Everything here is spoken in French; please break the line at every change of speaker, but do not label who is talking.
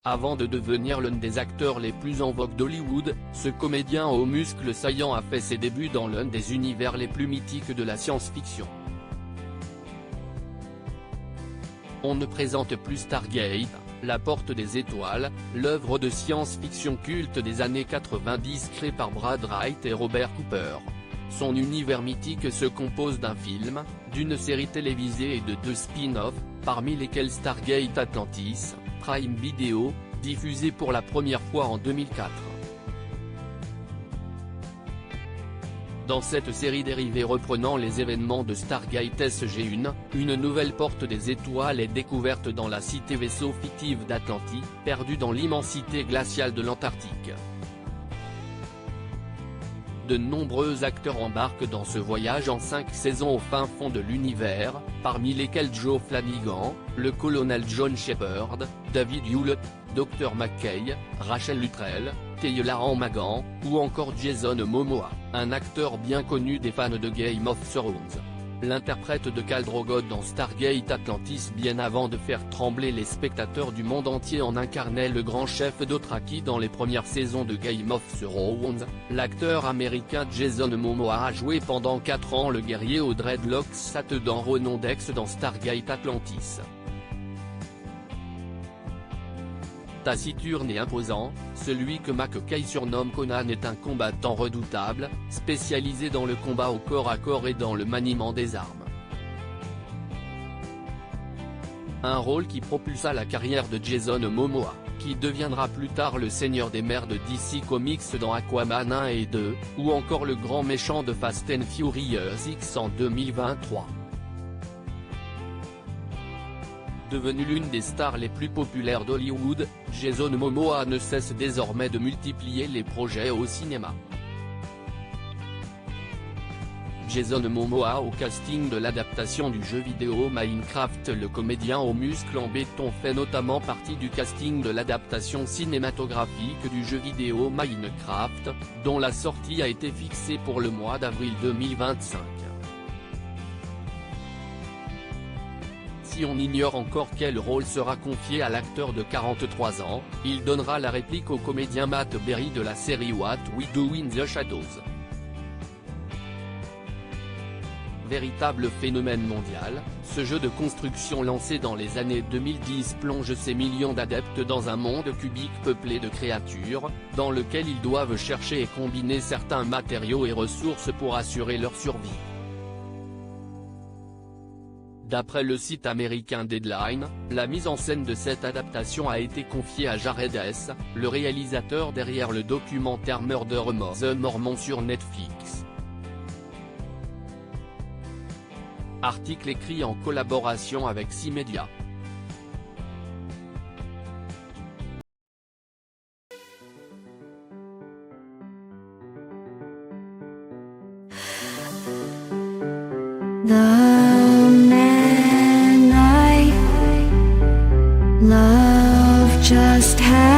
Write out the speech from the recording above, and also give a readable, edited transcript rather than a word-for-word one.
Avant de devenir l'un des acteurs les plus en vogue d'Hollywood, ce comédien aux muscles saillants a fait ses débuts dans l'un des univers les plus mythiques de la science-fiction. On ne présente plus Stargate, la porte des étoiles, l'œuvre de science-fiction culte des années 90 créée par Brad Wright et Robert Cooper. Son univers mythique se compose d'un film, d'une série télévisée et de 2 spin-offs, parmi lesquels Stargate Atlantis, Prime Video, diffusé pour la première fois en 2004. Dans cette série dérivée reprenant les événements de Stargate SG-1, une nouvelle porte des étoiles est découverte dans la cité vaisseau fictive d'Atlantis, perdue dans l'immensité glaciale de l'Antarctique. De nombreux acteurs embarquent dans ce voyage en 5 saisons au fin fond de l'univers, parmi lesquels Joe Flanagan, le colonel John Shepard, David Hewlett, Dr McKay, Rachel Luttrell, Teilhard Magan, ou encore Jason Momoa, un acteur bien connu des fans de Game of Thrones. L'interprète de Khal Drogo dans Stargate Atlantis bien avant de faire trembler les spectateurs du monde entier en incarnait le grand chef Dothraki dans les premières saisons de Game of Thrones. L'acteur américain Jason Momoa a joué pendant 4 ans le guerrier aux dreadlocks Sat-Dan Renondex dans Stargate Atlantis. Taciturne et imposant, celui que McKay surnomme Conan est un combattant redoutable, spécialisé dans le combat au corps à corps et dans le maniement des armes. Un rôle qui propulsa la carrière de Jason Momoa, qui deviendra plus tard le seigneur des mers de DC Comics dans Aquaman 1 et 2, ou encore le grand méchant de Fast and Furious X en 2023. Devenu l'une des stars les plus populaires d'Hollywood, Jason Momoa ne cesse désormais de multiplier les projets au cinéma. Jason Momoa au casting de l'adaptation du jeu vidéo Minecraft. Le comédien aux muscles en béton fait notamment partie du casting de l'adaptation cinématographique du jeu vidéo Minecraft, dont la sortie a été fixée pour le mois d'avril 2025. Si on ignore encore quel rôle sera confié à l'acteur de 43 ans, il donnera la réplique au comédien Matt Berry de la série What We Do in the Shadows. Véritable phénomène mondial, ce jeu de construction lancé dans les années 2010 plonge ses millions d'adeptes dans un monde cubique peuplé de créatures, dans lequel ils doivent chercher et combiner certains matériaux et ressources pour assurer leur survie. D'après le site américain Deadline, la mise en scène de cette adaptation a été confiée à Jared Hess, le réalisateur derrière le documentaire Murder More The Mormon sur Netflix. Article écrit en collaboration avec C-Media.
Love just had